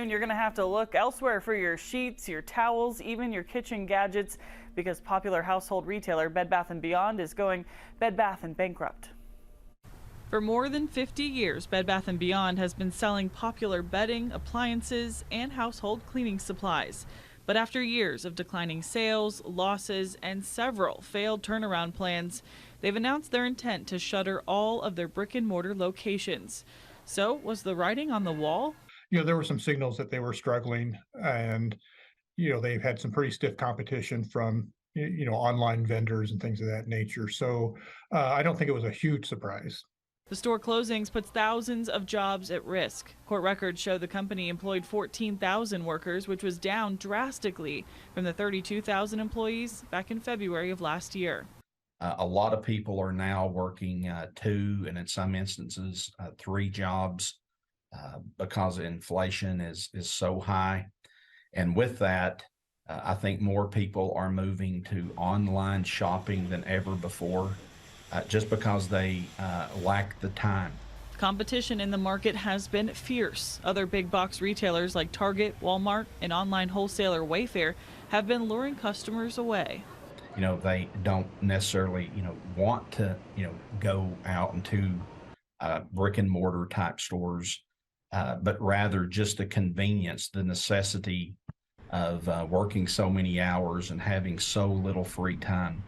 You're going to have to look elsewhere for your sheets, your towels, even your kitchen gadgets, because popular household retailer Bed Bath & Beyond is going Bed Bath & bankrupt. For more than 50 years, Bed Bath & Beyond has been selling popular bedding, appliances, and household cleaning supplies. But after years of declining sales, losses, and several failed turnaround plans, they've announced their intent to shutter all of their brick-and-mortar locations. So, was the writing on the wall? There were some signals that they were struggling, and they've had some pretty stiff competition from online vendors and things of that nature. So I don't think it was a huge surprise. The store closings puts thousands of jobs at risk. Court records show the company employed 14,000 workers, which was down drastically from the 32,000 employees back in February of last year. A lot of people are now working 2 and in some instances 3 jobs because inflation is so high. And with that, I think more people are moving to online shopping than ever before, just because they lack the time. Competition in the market has been fierce. Other big box retailers like Target, Walmart, and online wholesaler Wayfair have been luring customers away. They don't necessarily, want to, go out into brick and mortar type stores, but rather just the convenience, the necessity of working so many hours and having so little free time.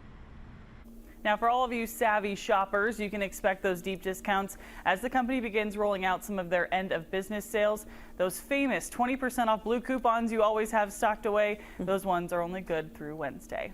Now, for all of you savvy shoppers, you can expect those deep discounts as the company begins rolling out some of their end of business sales. Those famous 20% off blue coupons you always have stocked away, those ones are only good through Wednesday.